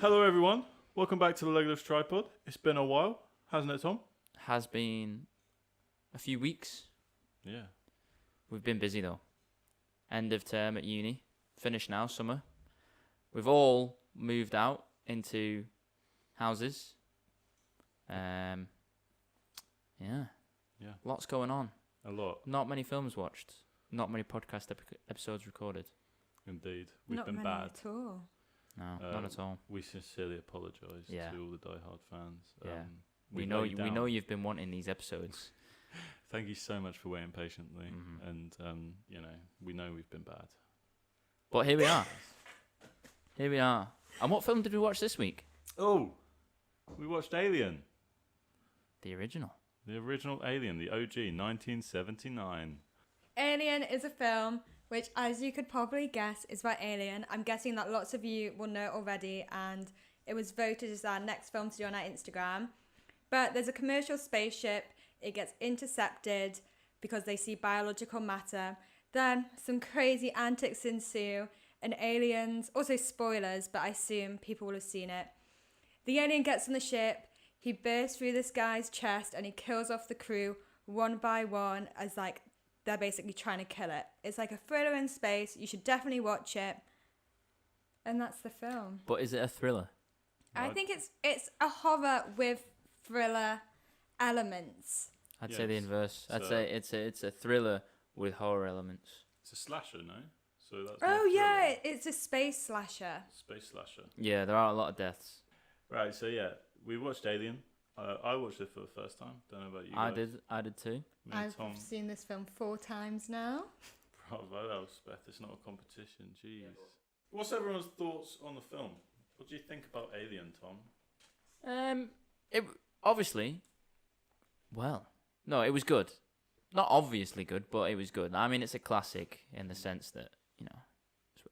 Hello, everyone. Welcome back to the Legless Tripod. It's been a while, hasn't it, Tom? Has been a few weeks. Yeah. We've been busy though. End of term at uni. Finished now, summer. We've all moved out into houses. Yeah. Lots going on. A lot. Not many films watched. Not many podcast episodes recorded. Indeed. We've Not been many bad. at all. No, not at all. We sincerely apologise to all the diehard fans. Yeah. We We know you've been wanting these episodes. Thank you so much for waiting patiently. And, we know we've been bad. But here we are. Here we are. And what film did we watch this week? Oh, we watched Alien. The original. The original Alien, the OG, 1979. Alien is a film which, as you could probably guess, is about Alien. I'm guessing that lots of you will know already, and it was voted as our next film to do on our Instagram. But there's a commercial spaceship. It gets intercepted because they see biological matter. Then some crazy antics ensue, and aliens, also spoilers, but I assume people will have seen it. The alien gets on the ship, he bursts through this guy's chest, and he kills off the crew one by one as they're basically trying to kill it. It's like a thriller in space. You should definitely watch it. And that's the film. But is it a thriller? I think it's a horror with thriller elements. I'd say the inverse. I'd say it's a thriller with horror elements. It's a slasher, no? So that's Oh yeah, it's a space slasher. Space slasher. Yeah, there are a lot of deaths. Right, so yeah, we watched Alien. I watched it for the first time. Don't know about you guys. I did too. I've seen this film 4 times now. Bravo, Elspeth. It's not a competition. Jeez. What's everyone's thoughts on the film? What do you think about Alien, Tom? It obviously. Well, no, it was good. Not obviously good, but it was good. I mean, it's a classic in the sense that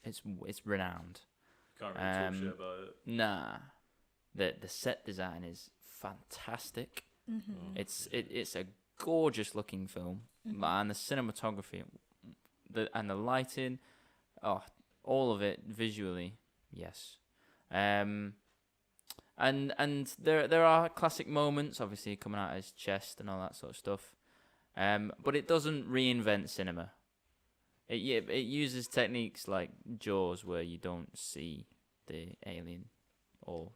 it's renowned. Can't really talk shit about it. Nah, the set design is fantastic. Mm-hmm. It's a gorgeous looking film, and the cinematography, the lighting, all of it visually, yes. And there are classic moments, obviously coming out of his chest and all that sort of stuff. But it doesn't reinvent cinema. It uses techniques like Jaws, where you don't see the alien, or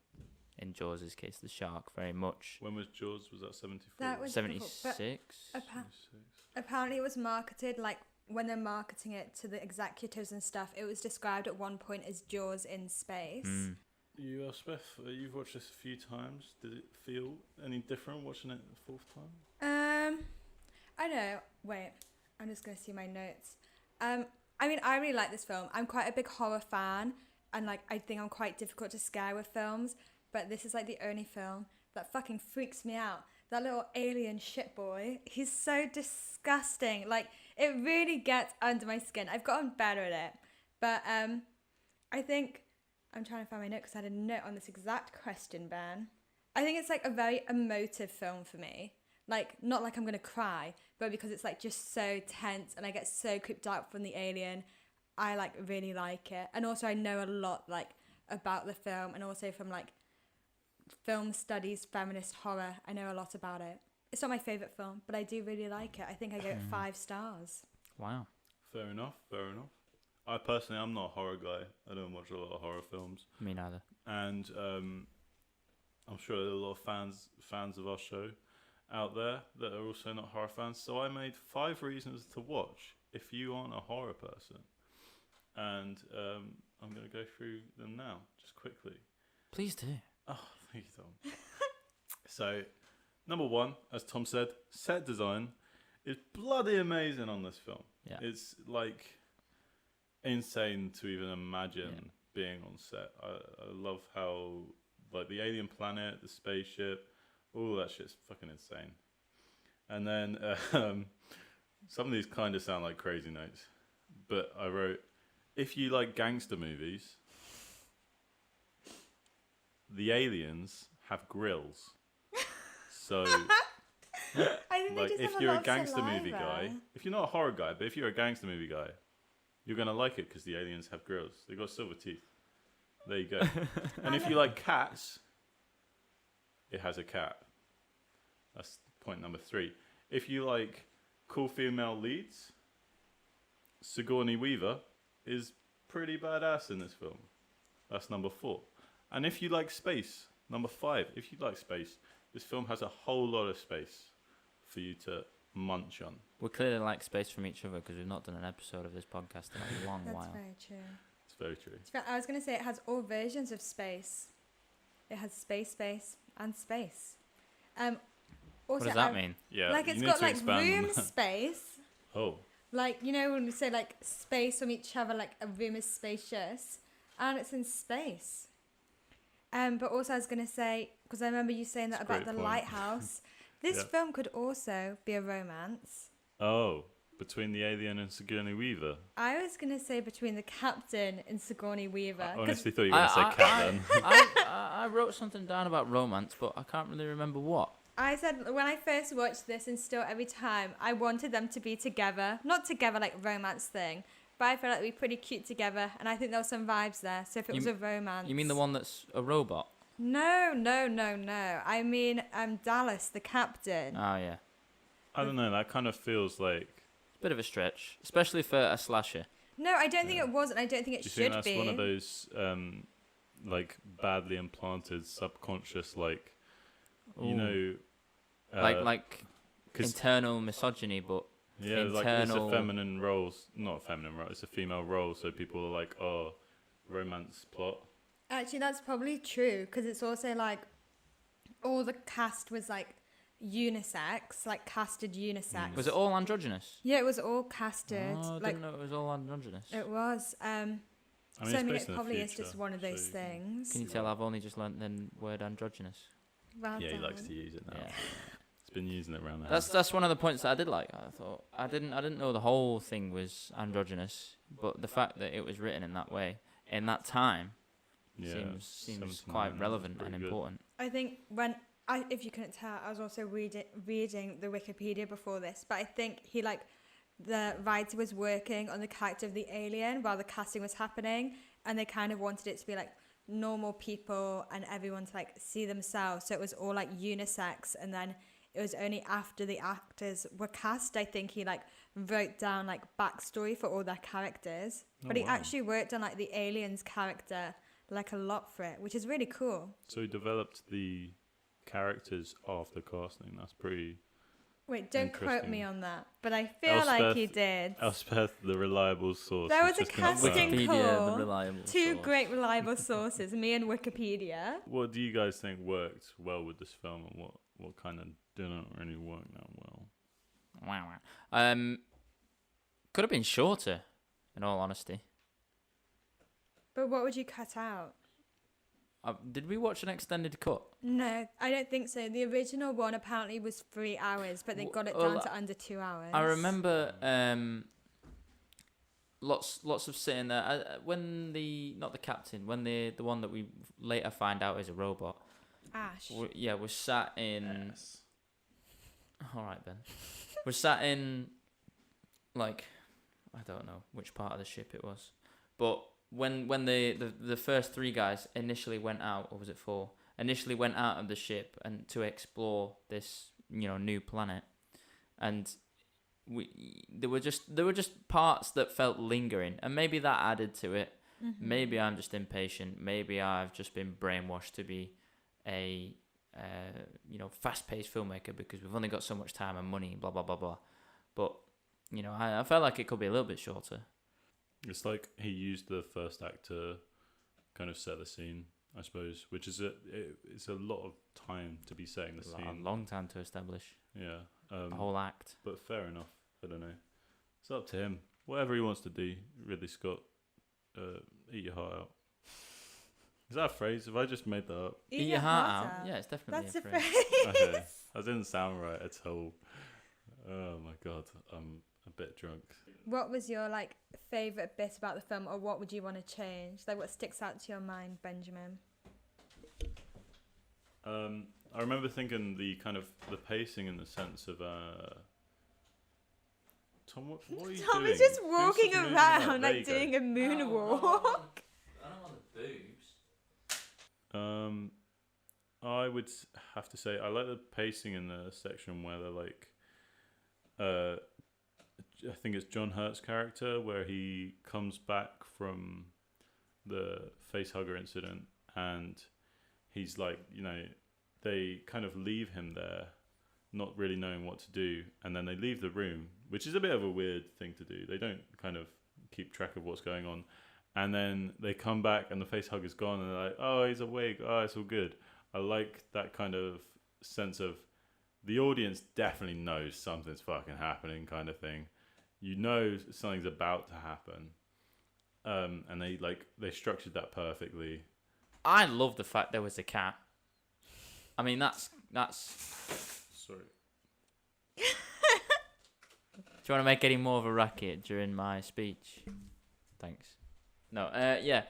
in Jaws' case, the shark very much. When was Jaws? Was that 74? That was 76. Apparently it was marketed, when they're marketing it to the executives and stuff, it was described at one point as Jaws in space. You, Elspeth, you've watched this a few times. Did it feel any different watching it the 4th time? I don't know. Wait, I'm just going to see my notes. I mean, I really like this film. I'm quite a big horror fan, and I think I'm quite difficult to scare with films, but this is the only film that fucking freaks me out. That little alien shit boy, he's so disgusting. It really gets under my skin. I've gotten better at it, but I think, I'm trying to find my note because I had a note on this exact question, Ben. I think it's a very emotive film for me. Not I'm going to cry, but because it's just so tense and I get so creeped out from the alien, I really like it. And also I know a lot about the film, and also from film studies, feminist horror, I know a lot about it. It's not my favourite film, but I do really like it. I think I gave it 5 stars. Wow. Fair enough. I personally, I'm not a horror guy. I don't watch a lot of horror films. Me neither. And I'm sure there are a lot of fans of our show out there that are also not horror fans. So I made 5 reasons to watch if you aren't a horror person. And I'm going to go through them now, just quickly. Please do. Oh, thank you, Tom. So, number 1, as Tom said, set design is bloody amazing on this film. Yeah. It's insane to even imagine being on set. I love how the alien planet, the spaceship, all that shit's fucking insane. And then some of these kind of sound like crazy notes, but I wrote, if you like gangster movies, the aliens have grills. So I think if you're a gangster movie guy, if you're not a horror guy, but if you're a gangster movie guy, you're gonna like it because the aliens have grills. They got silver teeth. There you go. And if you like cats, it has a cat. That's point number 3. If you like cool female leads, Sigourney Weaver is pretty badass in this film. That's number 4. And if you like space, number 5. If you like space, this film has a whole lot of space for you to munch on. We clearly like space from each other because we've not done an episode of this podcast in a long That's while. very true. It's very true. I was going to say it has all versions of space. It has space, and space. Also, What does that mean? Yeah, like you it's need got to like expand on room that. space. Oh, Like, you know when we say like space from each other, like a room is spacious, and it's in space. But also I was going to say, because I remember you saying that That's a about the great point. lighthouse, this Yeah. film could also be a romance. oh, between the alien and Sigourney Weaver. I was going to say between the captain and Sigourney Weaver. I 'cause honestly thought you were going to say cat then. I wrote something down about romance, but I can't really remember what. I said when I first watched this, and still every time, I wanted them to be together. Not together like romance thing, but I felt like they'd be pretty cute together, and I think there was some vibes there. So if it You was a romance. You mean the one that's a robot? No. I mean, Dallas, the captain. Oh, yeah. I don't know, that kind of feels like... It's a bit of a stretch, especially for a slasher. No, I don't think it was, and I don't think it Do you should think that's be. one of those, like, badly implanted, subconscious, like, you Ooh. know... like 'cause- internal misogyny, but Yeah, like it's a internal- feminine role, not a feminine role, it's a female role, so people are like, oh, romance plot. Actually, that's probably true, because it's also like all the cast was like unisex, like casted unisex. was it all androgynous? Yeah, it was all casted. Oh, I like didn't know it was all androgynous. it was. I mean, So it's I mean, based it in the probably is future, just one of those so you things. Can you tell I've only just learnt the word androgynous? Well Yeah, he likes done. to use it now. Yeah. It's been using it around the That's one of the points that I did like. I thought I didn't know the whole thing was androgynous, but the fact that it was written in that way in that time seems 79, quite relevant pretty and good. important. I think if you couldn't tell, I was also reading the Wikipedia before this, but I think the writer was working on the character of the alien while the casting was happening, and they kind of wanted it to be like normal people and everyone to like see themselves, so it was all like unisex, and then it was only after the actors were cast, I think he like wrote down like backstory for all their characters. But he wow. actually worked on like the alien's character like a lot for it, which is really cool. So he developed the characters after casting. That's pretty... Wait, don't quote Interesting. me on that, but I feel like he Elspeth- did. Elspeth, the reliable source. There has was a just confirmed. casting Wikipedia, call. the reliable Two source. great reliable sources, me and Wikipedia. What do you guys think worked well with this film, and what kind of didn't really work that well? Wow. Could have been shorter, in all honesty. But what would you cut out? Did we watch an extended cut? No, I don't think so. The original one apparently was 3 hours, but they got it Well, down to under 2 hours. I remember lots of sitting there when not the captain, when the one that we later find out is a robot. Ash. We're sat in. Yes. All right, Ben. We're sat in, like, I don't know which part of the ship it was, but when the first 3 guys initially went out, or was it 4? Initially went out of the ship and to explore this new planet, and there were just parts that felt lingering, and maybe that added to it. Mm-hmm. Maybe I'm just impatient. Maybe I've just been brainwashed to be a fast-paced filmmaker because we've only got so much time and money, blah blah blah blah. But I felt like it could be a little bit shorter. It's like he used the first act to kind of set the scene, I suppose, which is it's a lot of time to be setting the scene. A long time to establish Yeah. a whole act. But fair enough. I don't know. It's up to him. Whatever he wants to do, Ridley Scott, eat your heart out. Is that a phrase? Have I just made that up? Eat your heart out. Yeah, it's definitely That's a a phrase. phrase. Okay. That didn't sound right at all. Oh my god. I'm a bit drunk. What was your favorite bit about the film, or what would you want to change? Like, what sticks out to your mind, Benjamin? I remember thinking the pacing in the sense of Tom, what are you Tom doing? is just Do walking something moving around. around There like you go. doing a moonwalk. I don't want the boobs. I would have to say I like the pacing in the section where they're like, I think it's John Hurt's character where he comes back from the facehugger incident and he's like, they kind of leave him there, not really knowing what to do, and then they leave the room, which is a bit of a weird thing to do. They don't kind of keep track of what's going on. And then they come back and the facehugger's gone and they're like, oh, he's awake. Oh, it's all good. I like that kind of sense of the audience definitely knows something's fucking happening kind of thing. You know something's about to happen. And they structured that perfectly. I love the fact there was a cat. I mean, that's. Sorry. Do you want to make any more of a racket during my speech? Thanks. No, yeah.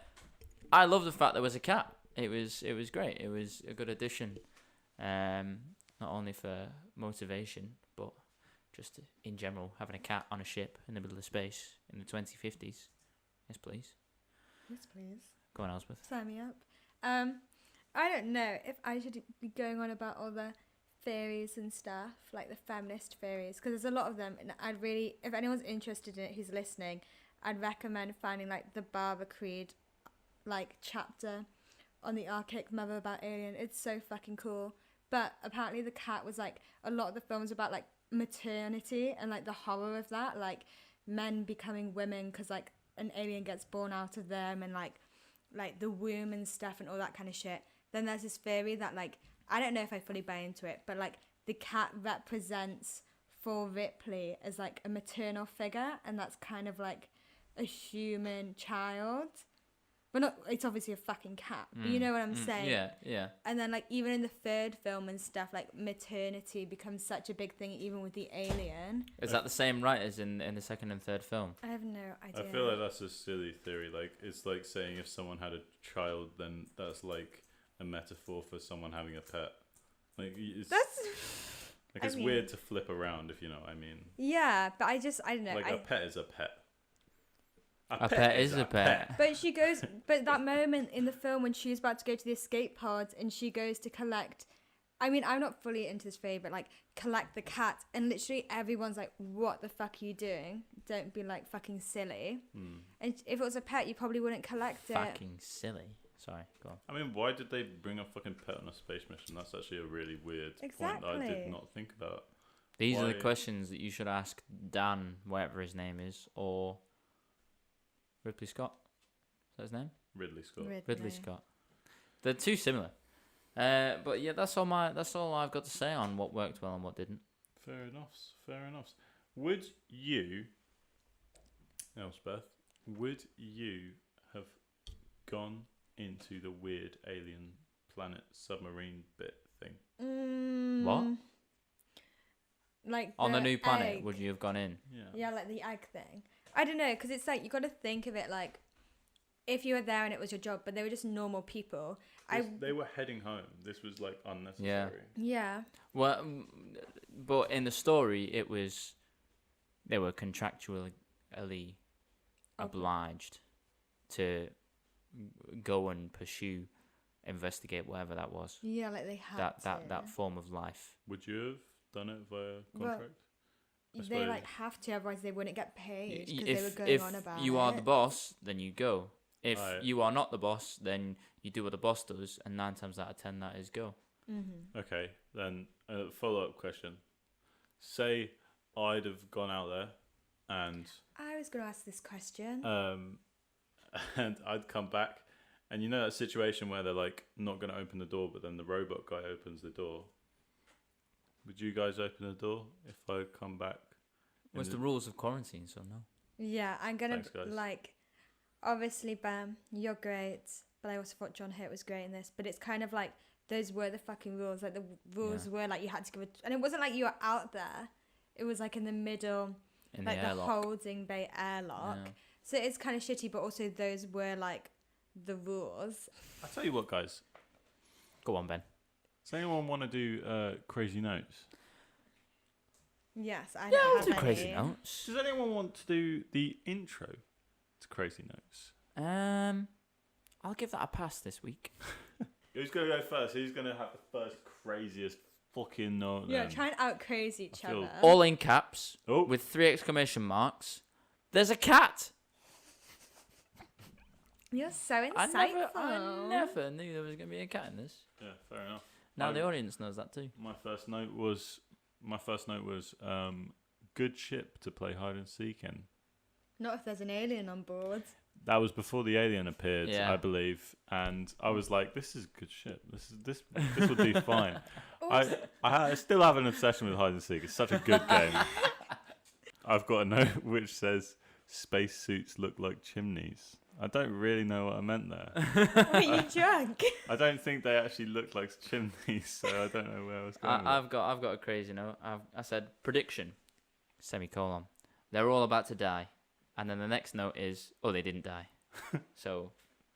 I love the fact there was a cat. It was great. It was a good addition. Not only for motivation, but just in general, having a cat on a ship in the middle of space in the 2050s. Yes, please. Yes, please. Go on, Elspeth. Sign me up. I don't know if I should be going on about all the theories and stuff, like the feminist theories, because there's a lot of them, and I'd really, if anyone's interested in it who's listening, I'd recommend finding like the Barbara Creed like chapter on the Archaic Mother about Alien. It's so fucking cool. But apparently the cat was like, a lot of the films about like maternity and like the horror of that, like men becoming women because like an alien gets born out of them, and like the womb and stuff and all that kind of shit. Then there's this theory that like, I don't know if I fully buy into it, but like the cat represents for Ripley as like a maternal figure, and that's kind of like a human child. But not, it's obviously a fucking cat, but you know what I'm saying? Yeah. And then like even in the third film and stuff, like maternity becomes such a big thing even with the alien. Is that the same writers in the second and third film? I have no idea. I feel like that's a silly theory. Like, it's like saying if someone had a child, then that's like a metaphor for someone having a pet. Like, it's weird to flip around, if you know what I mean. Yeah, but I don't know. Like, a pet is a pet. A pet is a pet. But she goes, but that moment in the film when she's about to go to the escape pods and she goes to collect, I mean, I'm not fully into this theory, but like collect the cat, and literally everyone's like, what the fuck are you doing? Don't be like fucking silly. And if it was a pet, you probably wouldn't collect it. Fucking silly. Sorry, go on. I mean, why did they bring a fucking pet on a space mission? That's actually a really weird point that I did not think about. These are the questions that you should ask Dan, whatever his name is, or Ripley Scott. Is that his name? Ridley Scott. Ridley Scott. They're too similar. But yeah, that's all I've got to say on what worked well and what didn't. Fair enough. Would you, Elspeth, have gone into the weird alien planet submarine bit thing? What? Like on the new planet, egg. would you have gone in? Yeah, like the egg thing. I don't know, because it's like you got to think of it like if you were there and it was your job, but they were just normal people. They were heading home. This was like unnecessary. Yeah. Well, but in the story, it was they were contractually obliged to go and pursue, investigate whatever that was. Yeah, like they had that form of life. Would you have done it via contract? Well, they like have to, otherwise they wouldn't get paid because they were going if on about you it. are the boss, then you go. If you are not the boss, then you do what the boss does, and 9 times out of 10 that is go. Mm-hmm. Okay, then a follow-up question. Say I'd have gone out there and I was going to ask this question. and I'd come back, and you know that situation where they're like not going to open the door, but then the robot guy opens the door. Would you guys open the door if I come back? What's the rules of quarantine? So no. Yeah, I'm gonna Thanks, like. Obviously, Bam, you're great, but I also thought John Hurt was great in this. But it's kind of like those were the fucking rules. Like the rules were like you had to give it, and it wasn't like you were out there. It was like in the middle, in like the holding bay airlock. Yeah. So it's kind of shitty, but also those were like the rules. I'll tell you what, guys. Go on, Ben. Does anyone want to do Crazy Notes? Yes, I I'll do Crazy Notes. Does anyone want to do the intro to Crazy Notes? I'll give that a pass this week. Who's gonna go first? Who's gonna have the first craziest fucking note? Yeah, then? try and out crazy each I feel- other. All in caps Oh. with 3 exclamation marks. There's a cat. You're so insightful. I never knew there was gonna be a cat in this. Yeah, fair enough. Now the audience knows that too. My first note was good ship to play hide and seek in. Not if there's an alien on board. That was before the alien appeared, Yeah. I believe, and I was like, "This is good shit. This will do fine." I still have an obsession with hide and seek. It's such a good game. I've got a note which says, "Spacesuits look like chimneys." I don't really know what I meant there. Are you drunk? I don't think they actually look like chimneys, so I don't know where I was going. with I've got a crazy note. I said prediction, semicolon. They're all about to die, and then the next note is, oh, they didn't die. So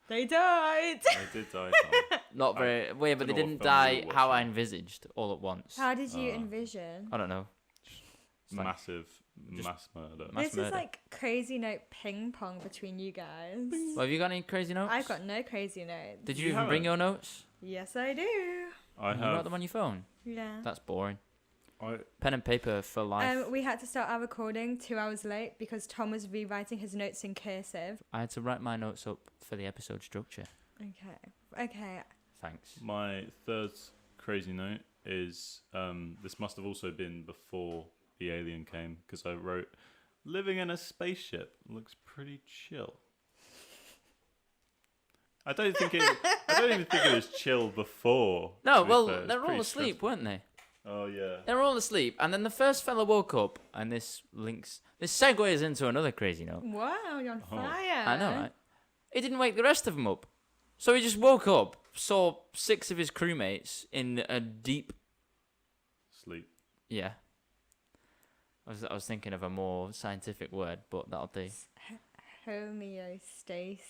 They died. it. They did die. Tom. not very weird, but they don't know what didn't film you die were how I watching. envisaged all at once. How did you envision? I don't know. It's like- Massive just- mass murder. Mass This murder. is like crazy note ping pong between you guys. Well, have you got any crazy notes? I've got no crazy notes. Did you You even bring haven't? your notes? Yes, I do. I You wrote have. them on your phone. Yeah. That's boring. I Pen and paper for life. We had to start our recording 2 hours late because Tom was rewriting his notes in cursive. I had to write my notes up for the episode structure. Okay. Thanks. My third crazy note is this must have also been before the alien came because I wrote, "Living in a spaceship looks pretty chill." I don't even think it was chill before. No, to be well, fair. It's they're all pretty asleep, stressful. weren't they? Oh yeah. They were all asleep, and then the first fella woke up, and this segues into another crazy note. Wow, you're on Oh. fire. I know, right? He didn't wake the rest of them up. So he just woke up, saw 6 of his crewmates in a deep... Sleep. Yeah. I was thinking of a more scientific word, but that'll do. Homeostasis.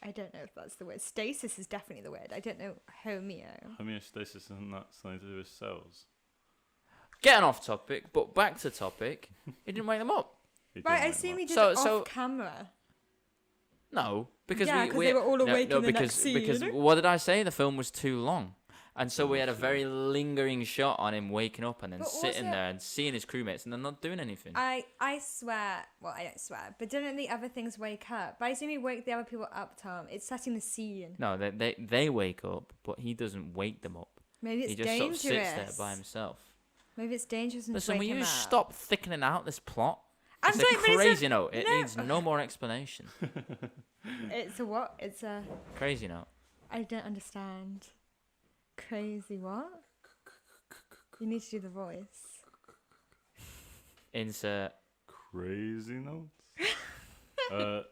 I don't know if that's the word. Stasis is definitely the word. I don't know homeo. Homeostasis isn't that something to do with cells? Getting off topic, but back to topic. He didn't wake them up. It Right, didn't I make assume much. he did So- it so- off camera. No, because Yeah, 'cause they were all awake in the next scene. Because what did I say? The film was too long. And so Film we had a was too very lingering shot on him waking up and then But sitting also- there and seeing his crewmates and then not doing anything. I swear, well, I don't swear, but didn't the other things wake up? But I assume he woke the other people up, Tom. It's setting the scene. No, they wake up, but he doesn't wake them up. Maybe it's He just dangerous. sort of sits there by himself. Maybe it's dangerous and Listen, wake will him you up. stop thickening out this plot? I'm It's sorry, a but it's a- crazy note. It no. needs no more explanation. It's a what? It's a... Crazy note. I don't understand. Crazy what? You need to do the voice. Insert. Crazy notes.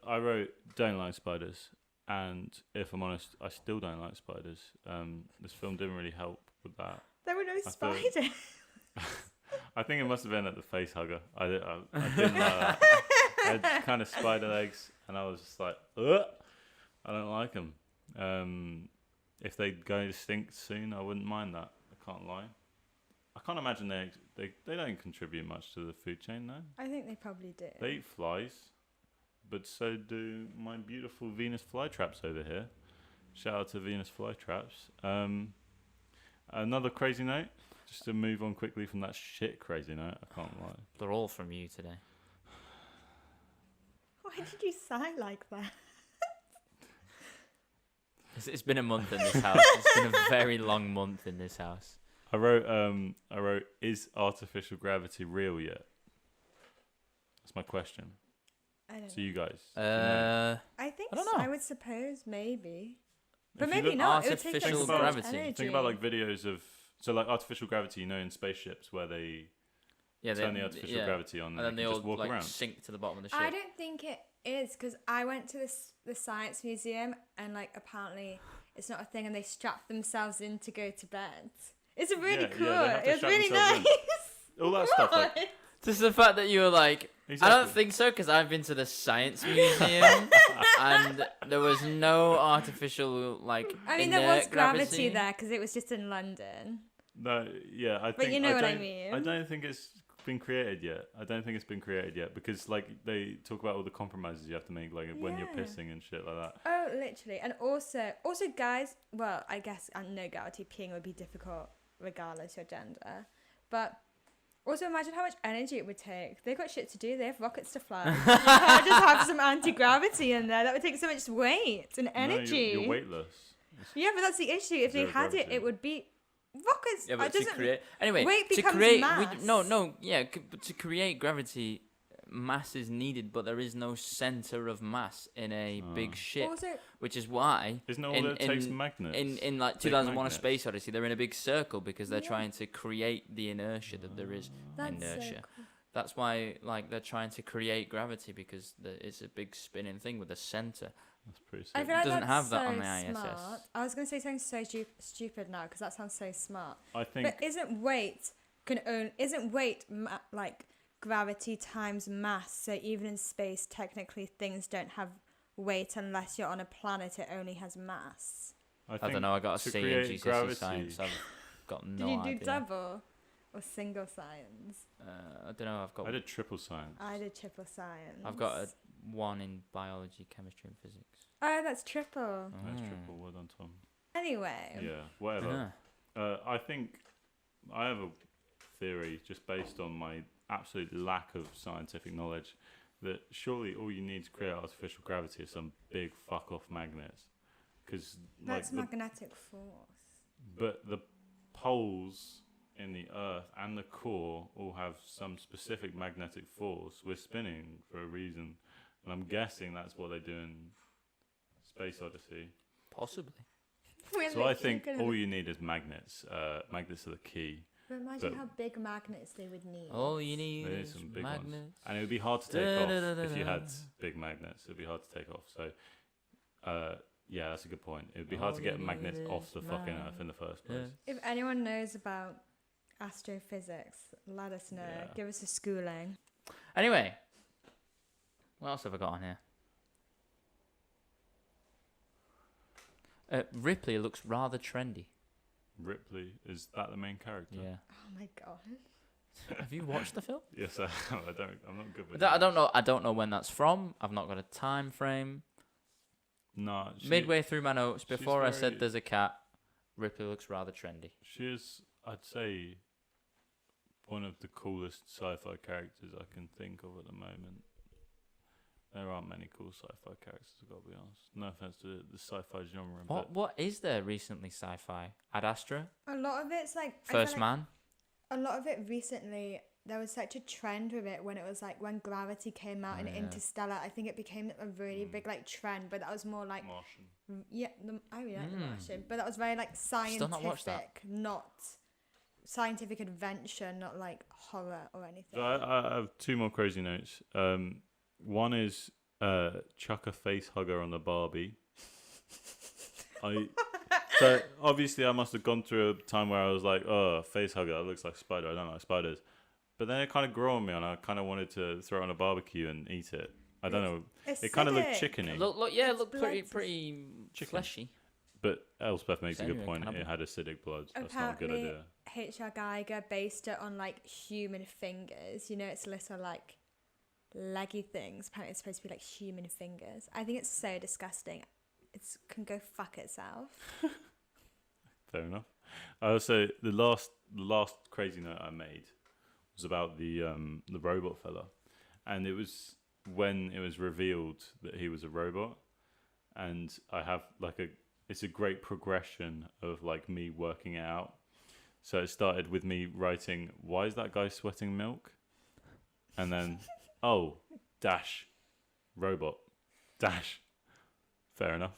I wrote, "Don't like spiders," and if I'm honest, I still don't like spiders. This film didn't really help with that. There were no thought- spiders. I think it must have been at the face hugger. I didn't like that. I had kind of spider legs, and I was just like, ugh, I don't like them. If they go extinct soon, I wouldn't mind that. I can't lie. I can't imagine they don't contribute much to the food chain, no. I think they probably do. They eat flies, but so do my beautiful Venus flytraps over here. Shout out to Venus flytraps. Another crazy note, just to move on quickly from that shit crazy note. I can't lie. They're all from you today. Why did you sigh like that? It's been a month in this house. It's been a very long month in this house. I wrote, is artificial gravity real yet? That's my question. I don't To know. you guys. Do you know? I think I don't so. know. I would suppose maybe. But If you maybe look- not. It would take Artificial up so much gravity. energy. Think about like videos of like artificial gravity, in spaceships where they Yeah, turn the artificial gravity on and then and they they all can just walk like around. sink to the bottom of the ship. I don't think it is because I went to the science museum and like apparently it's not a thing and they strap themselves in to go to bed. It's really Yeah, cool. yeah, they have to It was strap really themselves nice. All that stuff. Like, What? Just the fact that you were like, I don't Exactly. think so because I've been to the science museum and there was no artificial like. I mean, there was inert gravity there because it was just in London. no, yeah, I think. But you know what I don't- mean. I don't think it's been created yet. I don't think it's been created yet because like they talk about all the compromises you have to make, like when you're Yeah. pissing and shit like that. Oh, literally. And also guys, well, I guess no gravity peeing would be difficult regardless your gender. But also imagine how much energy it would take. They've got shit to do. They have rockets to fly. You can't just have some anti-gravity in there. That would take so much weight and energy. No, you're weightless. Yeah, but that's the issue. If they Zero had gravity. it would be rockets. Yeah, but it to doesn't create anyway, weight to becomes create mass. but to create gravity, mass is needed, but there is no center of mass in a big ship, Also, which is why Isn't it all that it takes magnets? in like Big 2001: A magnets. Space Odyssey, they're in a big circle because they're Yeah. trying to create the inertia that there is. that's Inertia. so cool. That's why like they're trying to create gravity because it's a big spinning thing with a center. That's pretty sick. I feel like doesn't that's have that so on the ISS. smart. I was going to say something so stupid now because that sounds so smart. I think But isn't weight like gravity times mass? So even in space, technically things don't have weight unless you're on a planet. It only has mass. I don't know. I got a to C in create GCSE gravity- science. I've got no Did you idea. do double or single science? I don't know. I did triple science. I did triple science. I've got a 1 in biology, chemistry, and physics. Oh, that's triple. That's Mm. triple. Well done, Tom. Anyway. Yeah, whatever. I think I have a theory just based on my absolute lack of scientific knowledge that surely all you need to create artificial gravity is some big fuck off magnets, because That's magnetic force. but the poles in the Earth and the core all have some specific magnetic force. We're spinning for a reason, and I'm guessing that's what they do in Space Odyssey. Possibly. So I think all you need is magnets. Magnets are the key. But imagine but- how big magnets they would need. All you need They need is some big ones. magnets. And it would be hard to take off if you had Da-da-da-da-da. big magnets. It would be hard to take off. So, yeah, that's a good point. It would be hard All to get you magnets need off is the fucking Earth in the first Yeah. place. If anyone knows about astrophysics, let us know. Yeah. Give us a schooling. Anyway, what else have I got on here? Ripley looks rather trendy. Ripley, is that the main character? Yeah. Oh my god. Have you watched the film? Yes, I am. I'm not good with I that. don't know. I don't know when that's from. I've not got a time frame. No, Midway through my notes, she's before I very- said there's a cat, Ripley looks rather trendy. She is, I'd say, one of the coolest sci-fi characters I can think of at the moment. There aren't many cool sci-fi characters, I've got to be honest. No offense to the sci-fi genre, What is there recently sci-fi? Ad Astra, A lot of it's like I feel First like Man. A lot of it recently, there was such a trend with it when it was like when Gravity came out in yeah. Interstellar. I think it became a really big like trend, but that was more like Martian. yeah, I really like The Martian, but that was very like scientific, Still not watched that. not scientific adventure, not like horror or anything. So I have two more crazy notes. One is chuck a face hugger on the Barbie. So obviously I must have gone through a time where I was like, oh, face hugger, that looks like a spider. I don't like spiders. But then it kind of grew on me, and I kind of wanted to throw it on a barbecue and eat it. I don't know. It kind of looked Acidic. chickeny. Look It's pretty Chicken. fleshy. But Elspeth makes a good Genuine point. cannibal. It had acidic blood. That's not a good Apparently, idea. H.R. Geiger based it on like human fingers. You know, it's little like leggy things. Apparently, it's supposed to be like human fingers. I think it's so disgusting. It can go fuck itself. Fair enough. Also, the last crazy note I made was about the robot fella, and it was when it was revealed that he was a robot, and I have like it's a great progression of like me working it out. So it started with me writing, "Why is that guy sweating milk?" And then, oh, dash, robot, dash. Fair enough.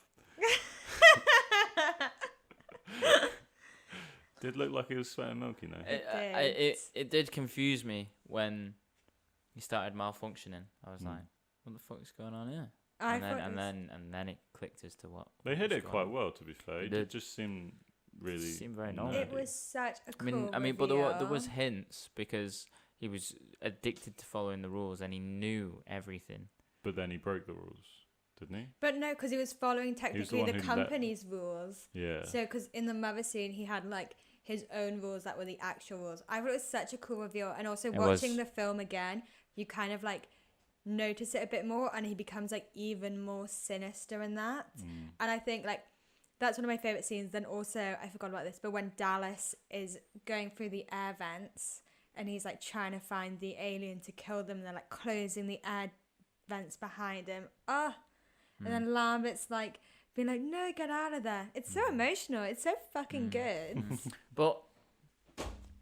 Did look like he was sweating milk, you know. It did confuse me when he started malfunctioning. I was like, "What the fuck is going on here?" And then it clicked as to what. They hit was it going quite on. well, to be fair. They It did. just seemed really. Seemed very normal. It nerdy. was such a cool I mean, but there reveal. was hints because he was addicted to following the rules and he knew everything. But then he broke the rules, didn't he? But no, because he was following technically one the who let- company's rules. Yeah. So, because in the mother scene, he had like his own rules that were the actual rules. I thought it was such a cool reveal. And also It watching was. the film again, you kind of like notice it a bit more, and he becomes like even more sinister in that. And I think like that's one of my favorite scenes. Then also, I forgot about this, but when Dallas is going through the air vents and he's like trying to find the alien to kill them, and they're like closing the air vents behind him. And then Lambert's like being like, no, get out of there. It's so emotional. It's so fucking good. But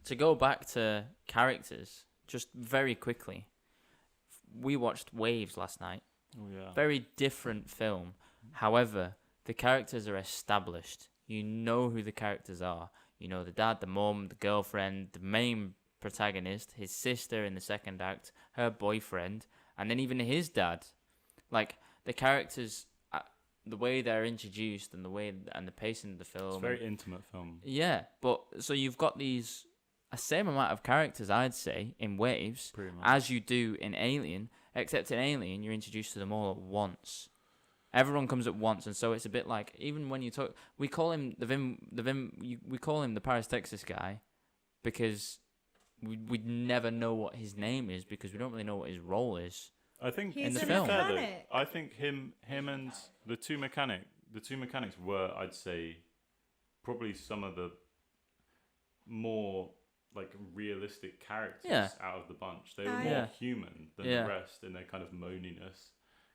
to go back to characters, just very quickly, we watched Waves last night. Oh, yeah. Very different film. However, the characters are established. You know who the characters are. You know the dad, the mum, the girlfriend, the main protagonist, his sister in the second act, her boyfriend, and then even his dad. Like, the characters, the way they're introduced and the way and the pacing of the film. It's a very intimate film. Yeah, but so you've got these a same amount of characters, I'd say, in Waves Pretty much. as you do in Alien, except in Alien you're introduced to them all at once. Everyone comes at once, and so it's a bit like, even when you talk, we call him we call him the Paris, Texas guy, because we'd never know what his name is because we don't really know what his role is. I think He's in the to film. be fair, though, mechanic. I think him and the two mechanics were, I'd say, probably some of the more like realistic characters out of the bunch. They were more human than the rest in their kind of moaniness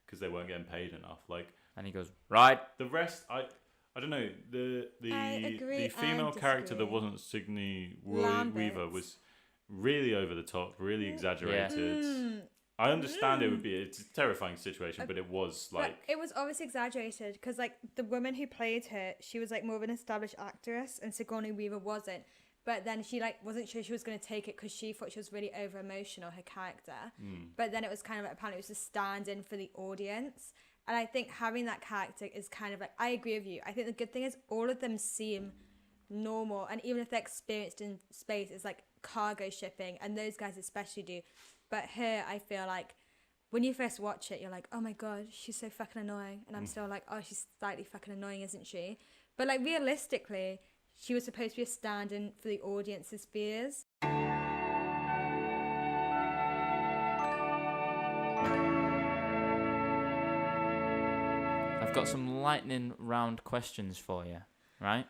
because they weren't getting paid enough. Like, And he goes, right. the rest, I don't know. I agree The female and character that disagree. wasn't Sigourney Lambert. Weaver was really over the top, really exaggerated. Mm. I understand it's a terrifying situation, but it was like But it was obviously exaggerated because, like, the woman who played her, she was like more of an established actress, and Sigourney Weaver wasn't. But then she like wasn't sure she was going to take it because she thought she was really over emotional, her character. But then it was kind of like, apparently it was just stand in for the audience. And I think having that character is kind of like, I agree with you. I think the good thing is all of them seem normal, and even if they're experienced in space, it's like cargo shipping, and those guys especially do. But her, I feel like when you first watch it, you're like, oh my god, she's so fucking annoying, and I'm still like, oh, she's slightly fucking annoying, isn't she? But like realistically, she was supposed to be a stand-in for the audience's fears. I've got some lightning round questions for you, right?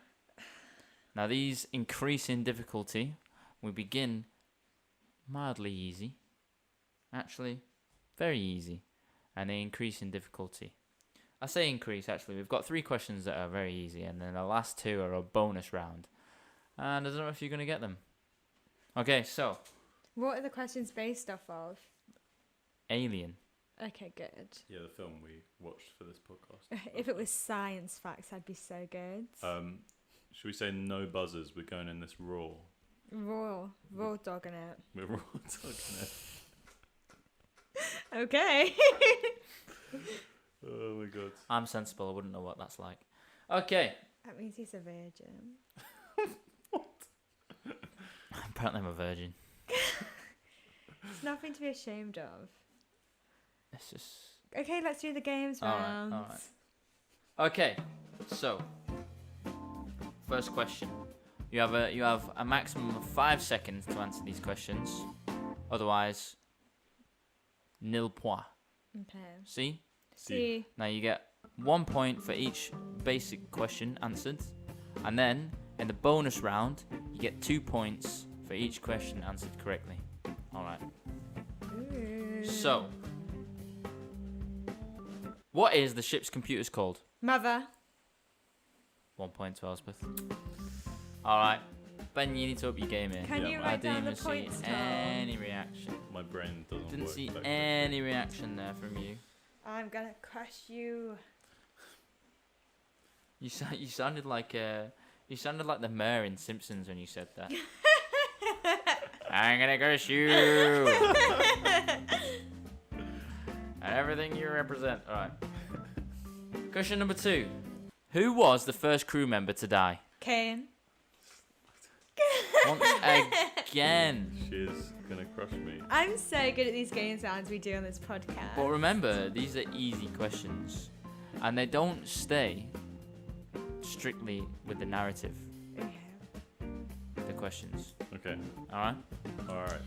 Now these increase in difficulty. We begin mildly easy, actually very easy, and they increase in difficulty. I say increase, actually. We've got 3 questions that are very easy, and then the last 2 are a bonus round. And I don't know if you're going to get them. Okay, so What are the questions based off of? Alien. Okay, good. the film we watched for this podcast. If it was science facts, I'd be so good. Should we say no buzzers? We're going in this raw. Raw dogging it. We're raw talking it. Okay. Oh my god. I'm sensible. I wouldn't know what that's like. Okay. That means he's a virgin. Apparently I'm a virgin. It's nothing to be ashamed of. It's just... Okay, let's do the games round. All right. Okay, so first question. You have a maximum of 5 seconds to answer these questions. Otherwise, nil point. Okay. See? See. Now you get 1 point for each basic question answered, and then in the bonus round you get 2 points for each question answered correctly. All right. Ooh. So, what is the ship's computers called? Mother. 1 point to Elspeth. Alright. Ben, you need to up your game here. Can Yeah, you man. I write didn't down the even points, see Tom? any reaction. My brain doesn't Didn't work. see that any reaction there from you. I'm gonna crush you. You sounded like the mayor in Simpsons when you said that. I'm gonna curse you. And everything you represent. Alright. Question number 2. Who was the first crew member to die? Kane. Once again. She is gonna crush me. I'm so good at these games rounds we do on this podcast. But remember, these are easy questions. And they don't stay strictly with the narrative. Okay. questions. Okay. All right. All right.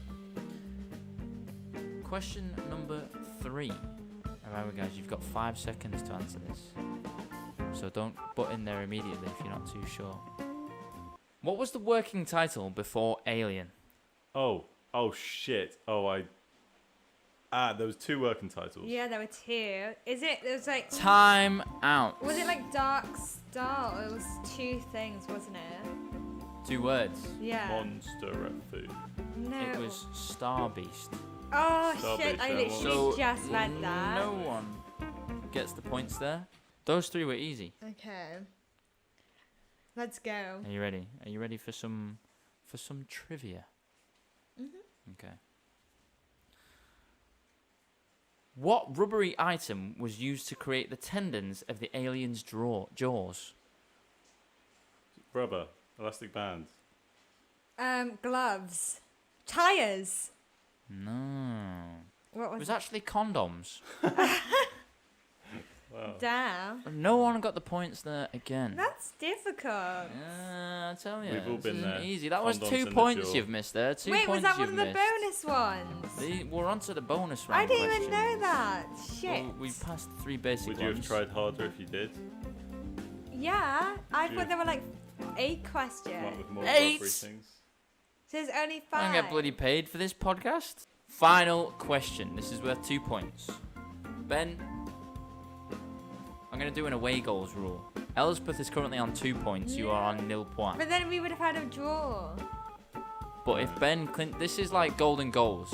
Question number 3. All right, guys, you've got 5 seconds to answer this. So don't butt in there immediately if you're not too sure. What was the working title before Alien? Oh shit. There was 2 working titles. Yeah, there were 2. It was like... Time out. Was it like Dark Star? It was 2 things, wasn't it? 2 words. Yeah. Monster at food. No. It was Star Beast. Oh, Star shit. Beast, I yeah, literally just read that. No one gets the points there. Those 3 were easy. Okay. Let's go. Are you ready? Are you ready for some trivia? Mm-hmm. Okay. What rubbery item was used to create the tendons of the alien's jaws? Rubber. Elastic bands. Gloves. Tires. No. What It was was actually condoms. Wow. Damn. No one got the points there again. That's difficult. I tell you, We've all this been isn't there. easy. That was Condoms 2 in the points jaw. you've missed there. 2 Wait, points was that one you've of the missed. bonus ones? We're on to the bonus round I didn't even know questions. that. Shit. Well, we passed 3 basic Would you ones. have tried harder if you did? Yeah, I Would thought you? there were like 8 Come up questions. with more 8. rubbery things? So there's only 5. I don't get bloody paid for this podcast. Final question. This is worth 2 points. Ben, I'm going to do an away goals rule. Elspeth is currently on 2 points. You are on 0 points. But then we would have had a draw. But if Ben this is like golden goals.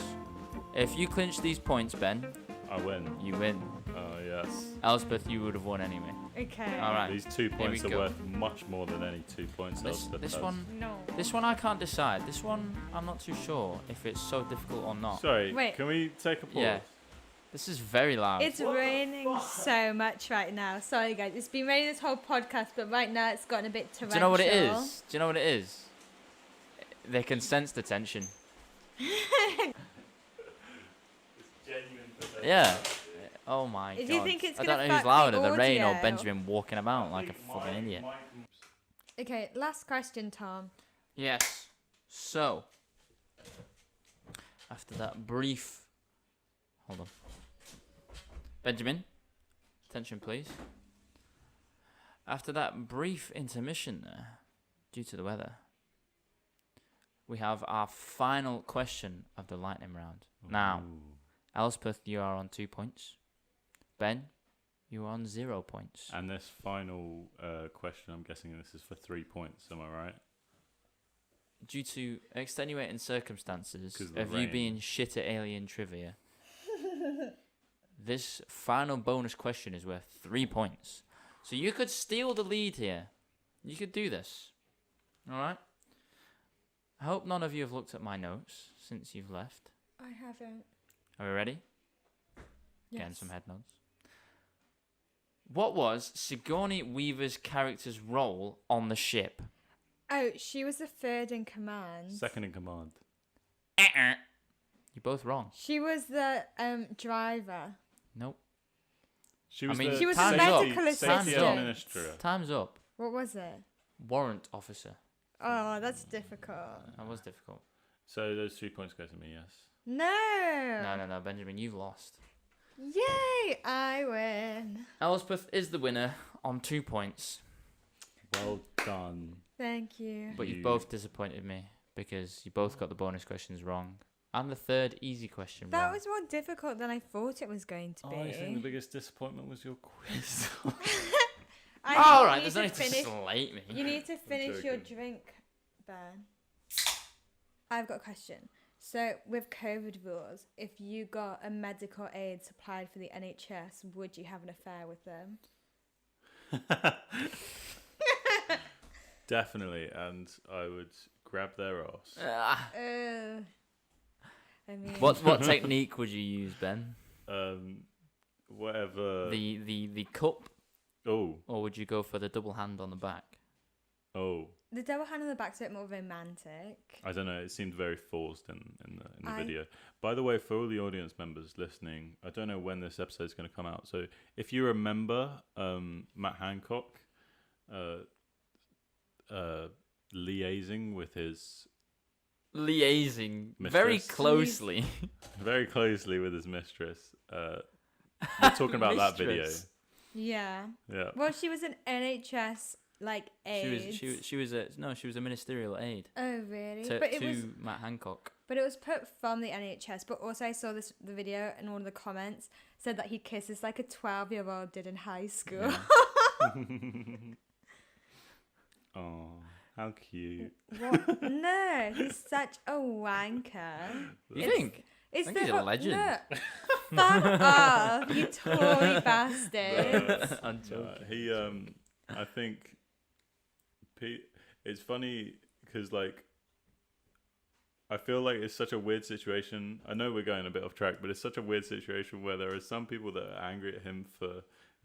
If you clinch these points, Ben, I win. you win. Oh, yes. Elspeth, you would have won anyway. Okay. All right. These 2 points we are go. worth much more than any 2 points This, Elspeth this has. one, No. this one I can't decide. This one I'm not too sure if it's so difficult or not. Sorry, Wait. can we take a pause? Yeah. This is very loud. It's raining so much right now. Sorry, guys. It's been raining this whole podcast, but right now it's gotten a bit torrential. Do you know what it is? Do you know what it is? They can sense the tension. Yeah. Oh my Do god. you think it's I gonna don't know who's fuck the louder, the rain or audio? Benjamin walking about like a fucking idiot. Okay, last question, Tom. Yes. So, after that brief... Hold on. Benjamin, attention please. After that brief intermission there, due to the weather, we have our final question of the lightning round. Now, Elspeth, you are on 2 points. Ben, you are on 0 points. And this final question, I'm guessing this is for 3 points, am I right? Due to extenuating circumstances 'Cause of the of you rain. being shit at alien trivia, this final bonus question is worth 3 points. So you could steal the lead here. You could do this. Alright? I hope none of you have looked at my notes since you've left. I haven't. Are we ready? Yes. Getting some head nods. What was Sigourney Weaver's character's role on the ship? Oh, she was the 3rd in command. Second in command. You're both wrong. She was the driver. Nope. She was mean, the She was a safety, medical safety assistant. administrator. Time's up. What was it? Warrant officer. Oh, that's difficult. That was difficult. So those 3 points go to me, yes. No. No, Benjamin, you've lost. Yay, I win. Elspeth is the winner on 2 points, Well done. Thank you. but you've You- both disappointed me because you both got the bonus questions wrong and the 3rd easy question That wrong. was more difficult than I thought it was going to be. I think the biggest disappointment was your quiz. All right, you there's no need need to to finish. slate me. You need to finish your joking. drink, Ben. I've got a question. So, with COVID rules, if you got a medical aid supplied for the NHS, would you have an affair with them? Definitely, and I would grab their ass. Ah. I mean, What technique would you use, Ben? Whatever. The cup, Oh, or would you go for the double hand on the back? oh. the double hand on the back's a bit more romantic. I don't know. It seemed very forced in the I- video. By the way, for all the audience members listening, I don't know when this episode is going to come out. So if you remember Matt Hancock, liaising with his Liaising very Mistress? closely. very closely with his mistress. We're talking about that video. Mistress. Yeah. Yeah. Well, she was an NHS like aide. She was a ministerial aide Oh really? to But it was Matt Hancock. But it was put from the NHS. But also, I saw the video, and one of the comments said that he kisses like a 12-year-old did in high school. Oh, how cute. What? No, he's such a wanker. You It's- think? It's I think he's a legend. Look, fuck off, you Tory bastard. I'm joking. I think it's funny because like I feel like it's such a weird situation. I know we're going a bit off track, but it's such a weird situation where there are some people that are angry at him for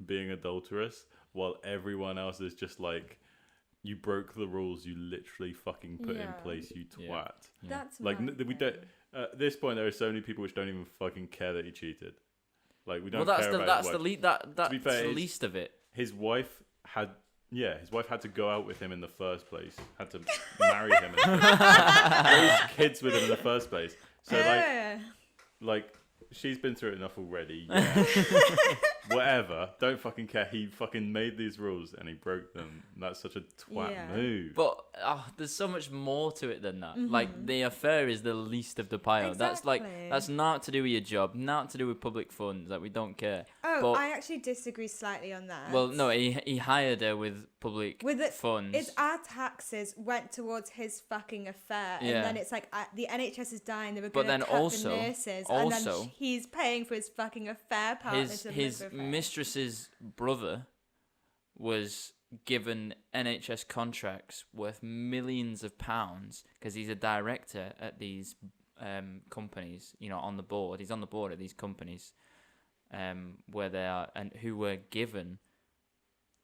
being adulterous, while everyone else is just like, you broke the rules you literally fucking put in Yeah. place, you twat. Yeah. That's Like mad, we though. don't. At this point, there are so many people which don't even fucking care that he cheated. Like we Well, don't that's care the about that's his the wife. that's be fair, the it's- least of it. His wife had to go out with him in the first place. Had to marry him. And raise kids with him in the first place. So like she's been through it enough already. Yeah. Whatever. Don't fucking care. He fucking made these rules and he broke them. That's such a twat Yeah. move. But there's so much more to it than that. Mm-hmm. Like the affair is the least of the pile. Exactly. That's not to do with your job, not to do with public funds. That we don't care. Oh, But- I actually disagree slightly on that. Well, no, he hired her with public With it- funds. It's our taxes went towards his fucking affair, Yeah. and then it's like the NHS is dying. They were But going to then cut also- the nurses, and then also- he's paying for his fucking affair partner his to his live with her. mistress's brother was given NHS contracts worth millions of pounds because he's a director at these companies. You know, on the board. He's on the board at these companies where they are and who were given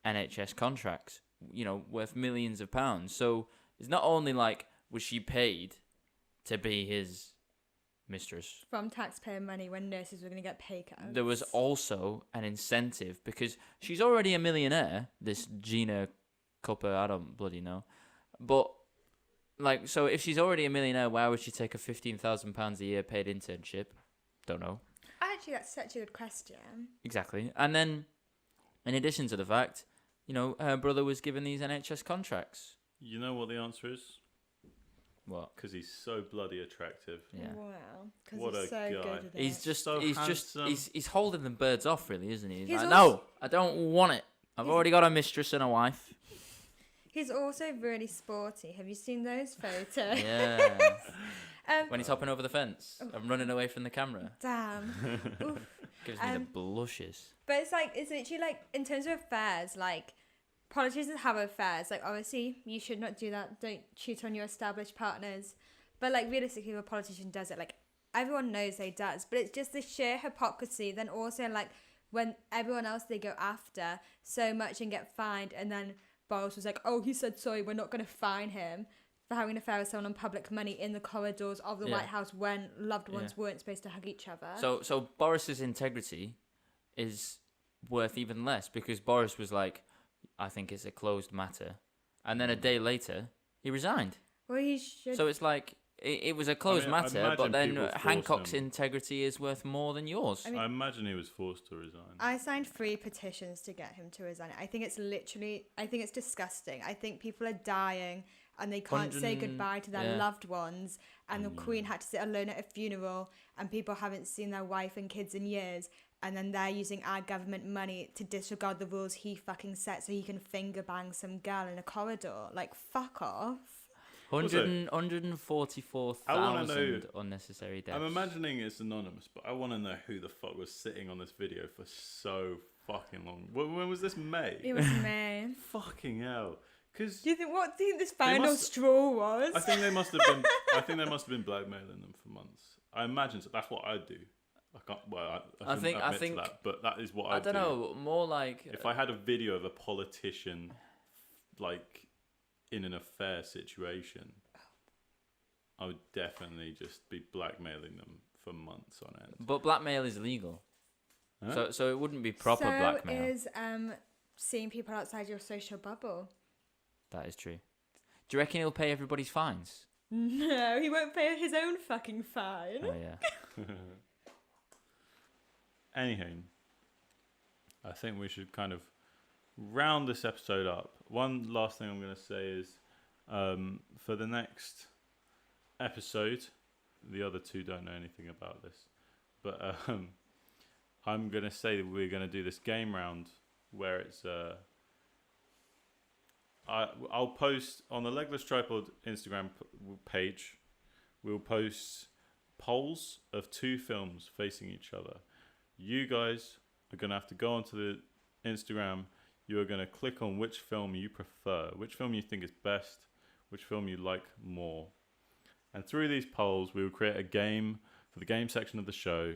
NHS contracts. You know, worth millions of pounds. So it's not only like was she paid to be his mistress. From taxpayer money when nurses were going to get pay cuts. There was also an incentive because she's already a millionaire, this Gina Cupper, I don't bloody know. But, like, so if she's already a millionaire, why would she take a £15,000 a year paid internship? Don't know. Actually, that's such a good question. Exactly. And then, in addition to the fact, you know, her brother was given these NHS contracts. You know what the answer is? What? Because he's so bloody attractive. Yeah. Wow. Because What he's a so guy. good at He's it. just, So handsome. he's holding the birds off, really, isn't he? He's He's like, also- no, I don't want it. I've already got a mistress and a wife. He's also really sporty. Have you seen those photos? Yeah. Um, When he's hopping over the fence and running away from the camera. Damn. Oof. Gives me the Um, blushes. But it's literally like, in terms of affairs, like, politicians have affairs. Like, obviously, you should not do that. Don't cheat on your established partners. But, like, realistically, if a politician does it, like, everyone knows they does. But it's just the sheer hypocrisy. Then also, like, when everyone else they go after so much and get fined. And then Boris was like, oh, he said sorry, we're not going to fine him for having an affair with someone on public money in the corridors of the Yeah. White House when loved ones weren't supposed to hug each other. So Boris's integrity is worth even less because Boris was like, I think it's a closed matter. And then a day later, he resigned. Well, he should. So it's like, it was a closed I matter, imagine but then people forced Hancock's him. integrity is worth more than yours. I mean- I imagine he was forced to resign. I signed 3 petitions to get him to resign. I think it's disgusting. I think people are dying and they can't say 100 goodbye to their yeah. loved ones. And the Queen had to sit alone at a funeral and people haven't seen their wife and kids in years. And then they're using our government money to disregard the rules he fucking set so he can finger bang some girl in a corridor. Like, fuck off. Also, 144,000 unnecessary deaths. I'm imagining it's anonymous, but I want to know who the fuck was sitting on this video for so fucking long. When was this? May? It was me. Fucking hell. Because What do you think this final must- straw was? I think they must have been. I think they must have been blackmailing them for months. I imagine so. That's what I'd do. I can't. Well, I think- admit think- to that, but that is what I I'd don't do. know, more like... If I had a video of a politician, like in an affair situation, I would definitely just be blackmailing them for months on end. But blackmail is illegal. Huh? So it wouldn't be proper so blackmail. is seeing people outside your social bubble. That is true. Do you reckon he'll pay everybody's fines? No, he won't pay his own fucking fine. Oh yeah. Anyhow, I think we should kind of round this episode up. One last thing I'm going to say is, for the next episode, the other two don't know anything about this, but I'm going to say that we're going to do this game round where it's I'll post on the Legless Tripod Instagram page. We'll post polls of 2 films facing each other. You guys are going to have to go onto the Instagram. You are going to click on which film you prefer, which film you think is best, which film you like more. And through these polls, we will create a game for the game section of the show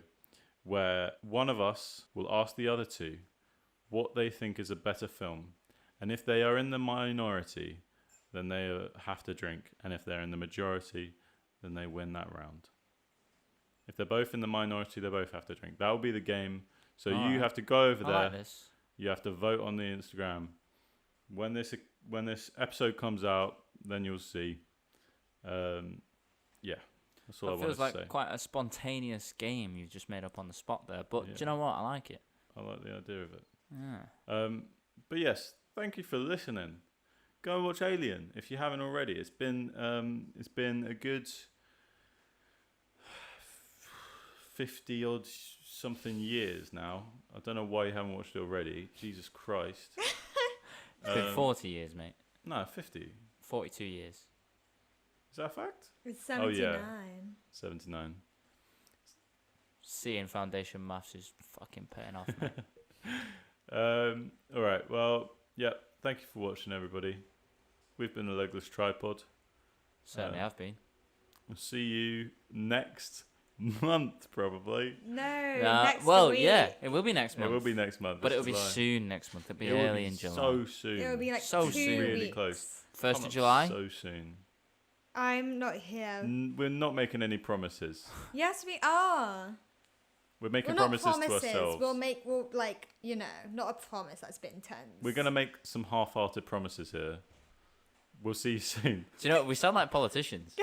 where one of us will ask the other 2 what they think is a better film. And if they are in the minority, then they have to drink. And if they're in the majority, then they win that round. If they're both in the minority, they both have to drink. That will be the game. So you have to go over I there. like this. You have to vote on the Instagram. When this episode comes out, then you'll see. Yeah, that's all I That wanted feels to like say. quite a spontaneous game you've just made up on the spot there. But Yeah. do you know what? I like it. I like the idea of it. Yeah. But yes, thank you for listening. Go and watch Alien if you haven't already. It's been a good 50 odd something years now. I don't know why you haven't watched it already. Jesus Christ. It's been 40 years, mate. No, 50. 42 years. Is that a fact? It's Oh, 79. yeah. 79. C in foundation maths is fucking paying off, mate. All right. Well, yeah. Thank you for watching, everybody. We've been the Legless Tripod. Certainly have been. We'll see you next month, probably. No, next well, week. yeah, it will be next month. It will be next month. But this it'll be July. soon next month. It'll be It will early be in July. So soon. It'll be like So 2 soon. Really weeks. close. 1st Come of up July. So soon. I'm not here. We're not making any promises. Yes, we are. We're making Well, not promises to ourselves. We'll like, not a promise that's been tense. We're going to make some half-hearted promises here. We'll see you soon. Do you know what? We sound like politicians.